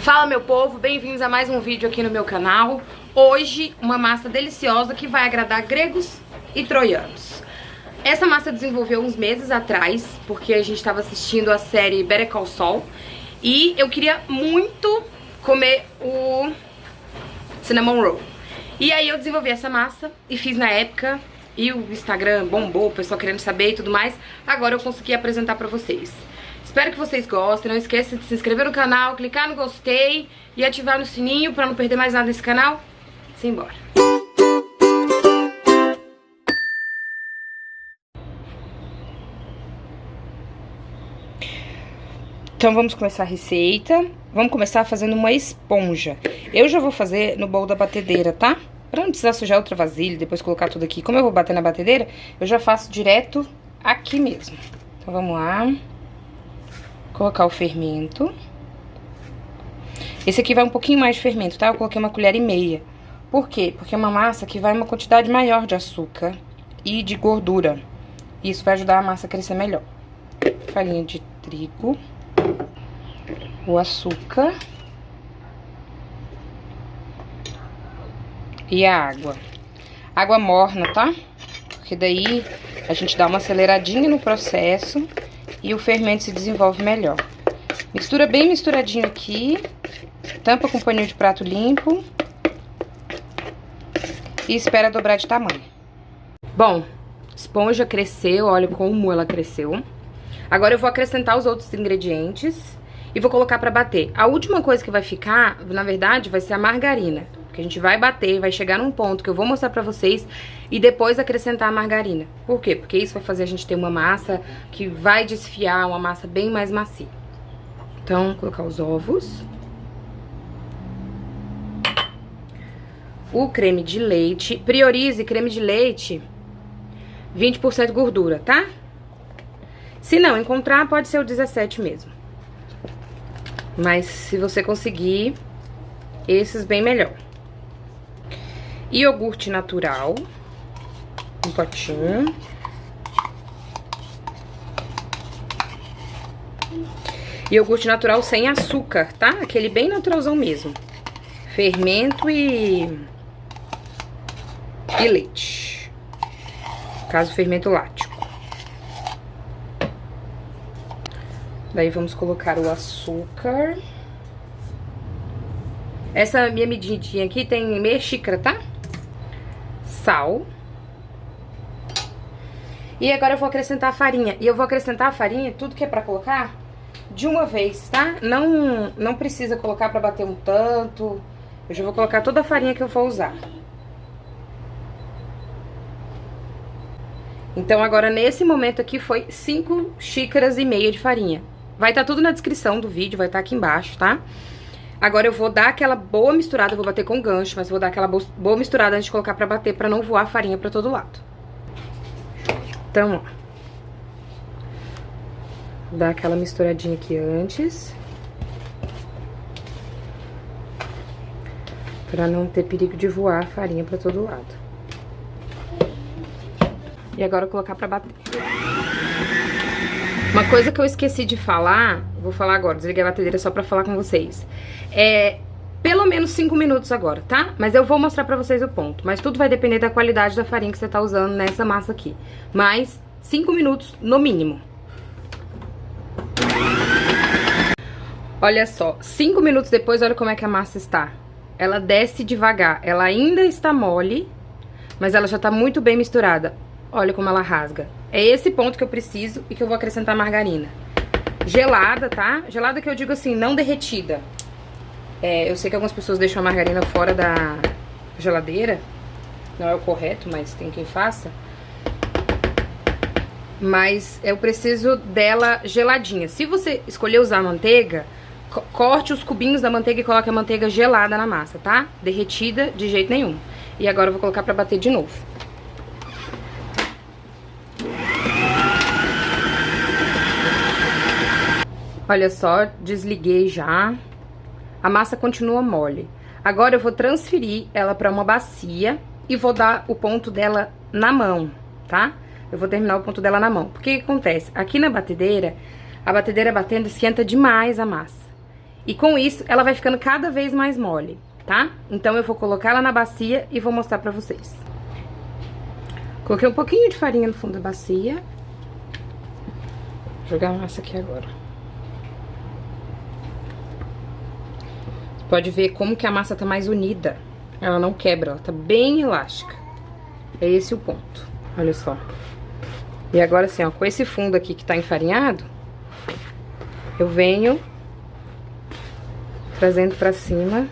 Fala, meu povo, bem-vindos a mais um vídeo aqui no meu canal. Hoje, uma massa deliciosa que vai agradar gregos e troianos. Essa massa desenvolveu uns meses atrás, porque a gente estava assistindo a série Better Call Saul. E eu queria muito comer o cinnamon roll. E aí eu desenvolvi essa massa e fiz na época. E o Instagram bombou, o pessoal querendo saber e tudo mais. Agora eu consegui apresentar pra vocês. Espero que vocês gostem, não esqueça de se inscrever no canal, clicar no gostei e ativar no sininho pra não perder mais nada nesse canal. Simbora! Então vamos começar a receita. Vamos começar fazendo uma esponja. Eu já vou fazer no bowl da batedeira, tá? Pra não precisar sujar outra vasilha, depois colocar tudo aqui. Como eu vou bater na batedeira, eu já faço direto aqui mesmo. Então vamos lá. Colocar o fermento. Esse aqui vai um pouquinho mais de fermento, tá? Eu coloquei 1,5 colheres. Por quê? Porque é uma massa que vai uma quantidade maior de açúcar e de gordura. Isso vai ajudar a massa a crescer melhor. Farinha de trigo. O açúcar. E a água. Água morna, tá? Porque daí a gente dá uma aceleradinha no processo e o fermento se desenvolve melhor. Mistura bem misturadinho aqui. Tampa com paninho de prato limpo. E espera dobrar de tamanho. Bom, esponja cresceu, olha como ela cresceu. Agora eu vou acrescentar os outros ingredientes e vou colocar pra bater. A última coisa que vai ficar, na verdade, vai ser a margarina. Porque a gente vai bater, vai chegar num ponto que eu vou mostrar pra vocês e depois acrescentar a margarina. Por quê? Porque isso vai fazer a gente ter uma massa que vai desfiar, uma massa bem mais macia. Então, colocar os ovos. O creme de leite. Priorize creme de leite 20% gordura, tá? Se não encontrar, pode ser o 17 mesmo. Mas se você conseguir, esses bem melhor. Iogurte natural, um potinho. Iogurte natural sem açúcar, tá? Aquele bem naturalzão mesmo. Fermento e leite. No caso, fermento lático. Daí vamos colocar o açúcar. Essa minha medidinha aqui tem meia xícara, tá? Sal. E agora eu vou acrescentar a farinha. E eu vou acrescentar a farinha, tudo que é pra colocar, de uma vez, tá? Não precisa colocar pra bater um tanto. Eu já vou colocar toda a farinha que eu for usar. Então agora nesse momento aqui foi 5,5 xícaras de farinha. Vai estar tudo na descrição do vídeo, vai estar aqui embaixo, tá? Agora eu vou dar aquela boa misturada, eu vou bater com gancho, mas vou dar aquela boa misturada antes de colocar pra bater, pra não voar a farinha pra todo lado. Então, ó. Vou dar aquela misturadinha aqui antes. Pra não ter perigo de voar a farinha pra todo lado. E agora eu vou colocar pra bater. Uma coisa que eu esqueci de falar, vou falar agora, desliguei a batedeira só pra falar com vocês. Pelo menos 5 minutos agora, tá? Mas eu vou mostrar pra vocês o ponto. Mas tudo vai depender da qualidade da farinha que você tá usando nessa massa aqui. Mas 5 minutos no mínimo. Olha só, 5 minutos depois, olha como é que a massa está. Ela desce devagar, ela ainda está mole, mas ela já tá muito bem misturada. Olha como ela rasga. É esse ponto que eu preciso e que eu vou acrescentar margarina. Gelada, tá? Gelada que eu digo assim, não derretida. Eu sei que algumas pessoas deixam a margarina fora da geladeira. Não é o correto, mas tem quem faça. Mas eu preciso dela geladinha. Se você escolher usar manteiga, corte os cubinhos da manteiga e coloque a manteiga gelada na massa, tá? Derretida de jeito nenhum. E agora eu vou colocar pra bater de novo. Olha só, desliguei já. A massa continua mole. Agora eu vou transferir ela pra uma bacia e vou dar o ponto dela na mão, tá? Eu vou terminar o ponto dela na mão. Porque o que acontece? Aqui na batedeira, a batedeira batendo esquenta demais a massa. E com isso, ela vai ficando cada vez mais mole, tá? Então eu vou colocar ela na bacia e vou mostrar pra vocês. Coloquei um pouquinho de farinha no fundo da bacia. Vou jogar a massa aqui agora. Você pode ver como que a massa tá mais unida. Ela não quebra, ela tá bem elástica. É esse o ponto. Olha só. E agora assim, ó, com esse fundo aqui que tá enfarinhado, eu venho trazendo pra cima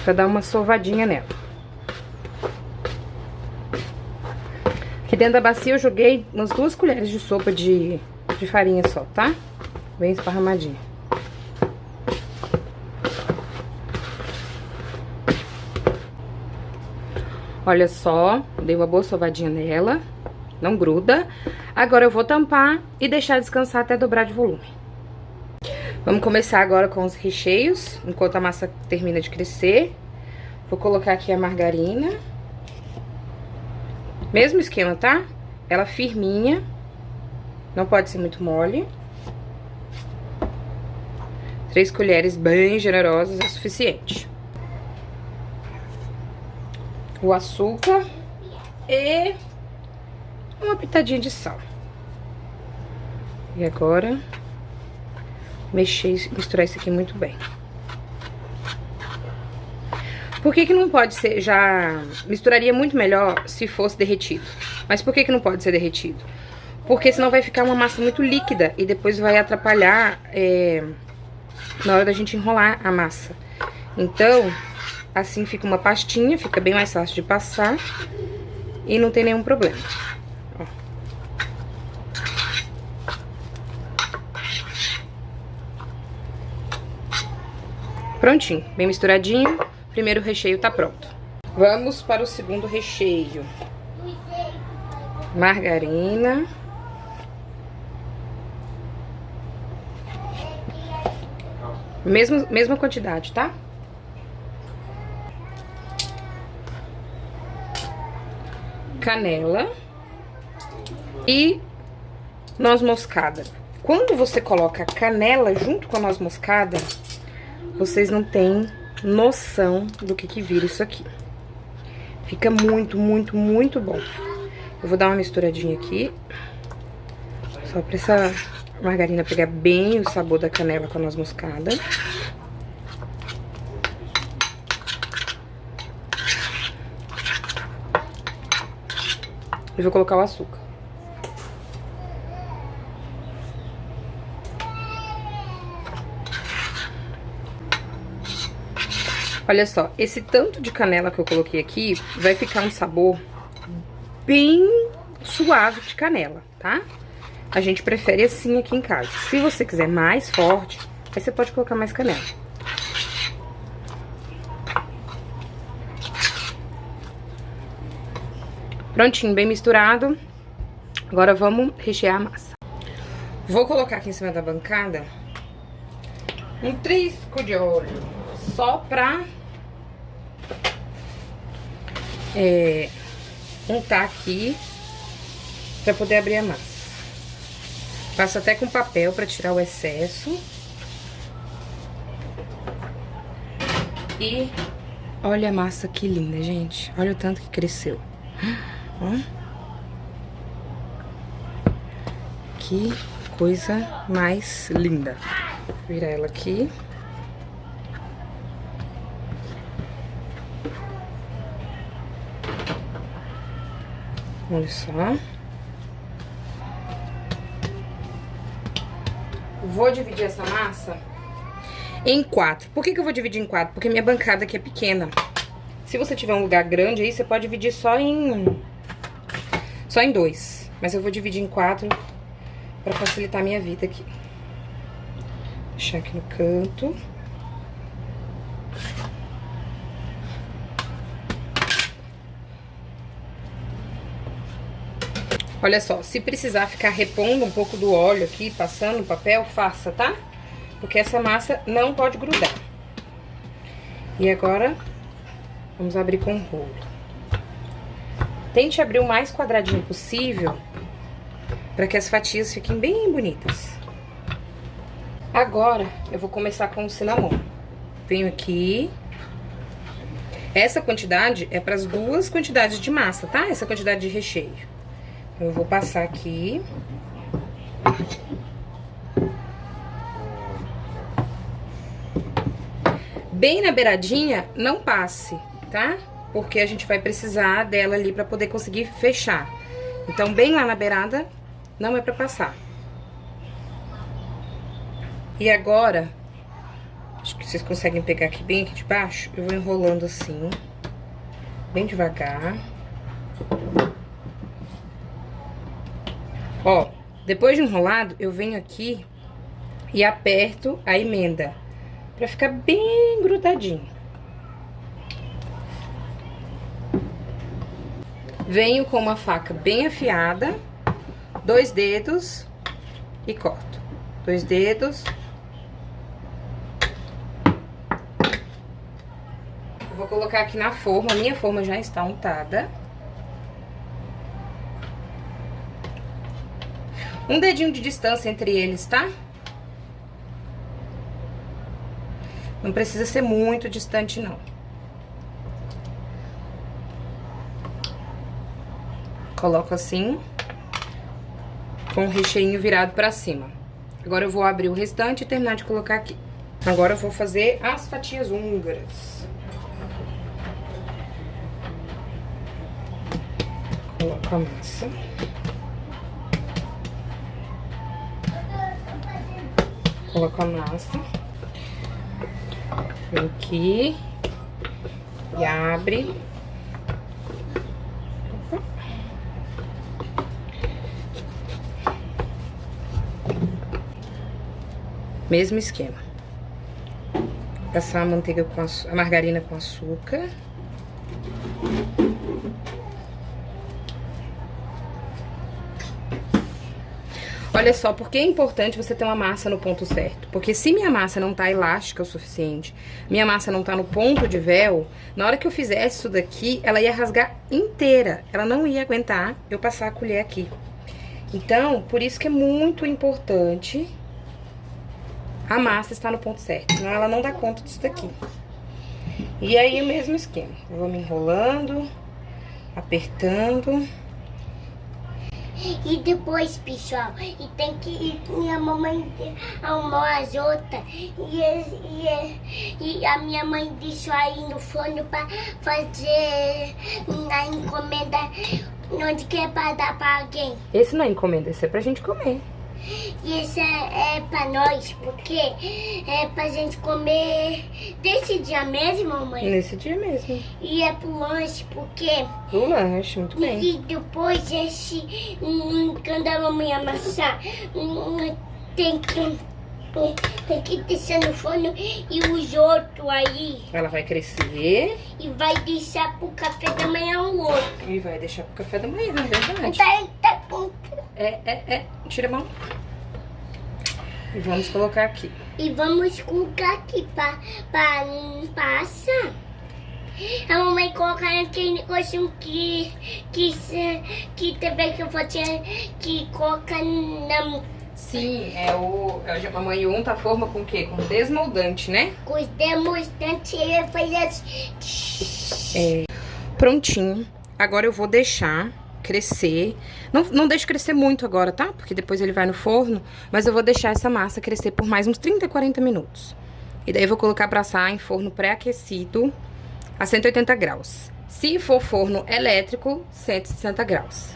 pra dar uma sovadinha nela. Aqui dentro da bacia eu joguei umas 2 colheres de sopa de farinha só, tá? Bem esparramadinha. Olha só, dei uma boa sovadinha nela, não gruda. Agora eu vou tampar e deixar descansar até dobrar de volume. Vamos começar agora com os recheios, enquanto a massa termina de crescer. Vou colocar aqui a margarina. Mesmo esquema, tá? Ela firminha, não pode ser muito mole. 3 colheres bem generosas é suficiente. O açúcar e uma pitadinha de sal. E agora, misturar isso aqui muito bem. Por que que não pode ser, já misturaria muito melhor se fosse derretido. Mas por que que não pode ser derretido? Porque senão vai ficar uma massa muito líquida e depois vai atrapalhar na hora da gente enrolar a massa. Então, assim fica uma pastinha, fica bem mais fácil de passar e não tem nenhum problema. Ó. Prontinho, bem misturadinho. O primeiro recheio tá pronto. Vamos para o segundo recheio. Margarina. Mesma quantidade, tá? Canela e noz moscada. Quando você coloca a canela junto com a noz moscada, vocês não têm noção do que vira isso aqui. Fica muito, muito, muito bom. Eu vou dar uma misturadinha aqui, só pra essa margarina pegar bem o sabor da canela com a noz moscada. E vou colocar o açúcar. Olha só, esse tanto de canela que eu coloquei aqui vai ficar um sabor bem suave de canela, tá? A gente prefere assim aqui em casa. Se você quiser mais forte, aí você pode colocar mais canela. Prontinho, bem misturado. Agora vamos rechear a massa. Vou colocar aqui em cima da bancada um trisco de óleo, só pra untar aqui, pra poder abrir a massa. Passo até com papel pra tirar o excesso. E olha a massa que linda, gente. Olha o tanto que cresceu. Ó. Que coisa mais linda. Vou virar ela aqui. Olha só. Vou dividir essa massa em 4. Por que que eu vou dividir em 4? Porque minha bancada aqui é pequena. Se você tiver um lugar grande aí, você pode dividir só em 2. Mas eu vou dividir em 4 pra facilitar a minha vida aqui. Deixar aqui no canto. Olha só, se precisar ficar repondo um pouco do óleo aqui, passando no papel, faça, tá? Porque essa massa não pode grudar. E agora, vamos abrir com o rolo. Tente abrir o mais quadradinho possível, para que as fatias fiquem bem bonitas. Agora, eu vou começar com o cinnamon. Venho aqui. Essa quantidade é para as 2 quantidades de massa, tá? Essa quantidade de recheio. Eu vou passar aqui. Bem na beiradinha, não passe, tá? Porque a gente vai precisar dela ali pra poder conseguir fechar. Então, bem lá na beirada, não é pra passar. E agora, acho que vocês conseguem pegar aqui bem aqui de baixo. Eu vou enrolando assim, bem devagar. Ó, depois de enrolado, eu venho aqui e aperto a emenda. Pra ficar bem grudadinho. Venho com uma faca bem afiada, 2 dedos e corto. 2 dedos. Eu vou colocar aqui na forma, a minha forma já está untada. Um dedinho de distância entre eles, tá? Não precisa ser muito distante, não. Coloco assim, com o recheinho virado pra cima. Agora eu vou abrir o restante e terminar de colocar aqui. Agora eu vou fazer as fatias húngaras. Coloco a massa. Coloco a massa. Vem aqui e abre. Mesmo esquema. Passar a manteiga com a margarina com açúcar. Olha só, porque é importante você ter uma massa no ponto certo. Porque se minha massa não tá elástica o suficiente, minha massa não tá no ponto de véu, na hora que eu fizesse isso daqui, ela ia rasgar inteira. Ela não ia aguentar eu passar a colher aqui. Então, por isso que é muito importante a massa estar no ponto certo. Senão ela não dá conta disso daqui. E aí, o mesmo esquema. Eu vou me enrolando, apertando. E depois, pessoal, e tem que minha mamãe arrumou as outras e a minha mãe deixou aí no forno pra fazer a encomenda onde que é pra dar pra alguém. Esse não é encomenda, esse é pra gente comer. E esse é pra nós, porque é pra gente comer desse dia mesmo, mamãe. Nesse dia mesmo. E é pro lanche, porque... Pro lanche, muito bem. E depois esse, quando a mamãe amassar, tem que deixar no forno e os outros aí. Ela vai crescer. E vai deixar pro café da manhã o outro. E vai deixar pro café da manhã, na verdade. Tá com... Tira a mão. E vamos colocar aqui. E vamos colocar aqui pra assar. A mamãe colocar aquele negocinho que também que eu vou ter que colocar na... Sim, a mamãe unta a forma com o quê? Com desmoldante, né? Com os demonstrantes, ele faz assim... Prontinho. Agora eu vou deixar crescer. Não deixe crescer muito agora, tá? Porque depois ele vai no forno. Mas eu vou deixar essa massa crescer por mais uns 30, 40 minutos. E daí eu vou colocar pra assar em forno pré-aquecido a 180 graus. Se for forno elétrico, 160 graus.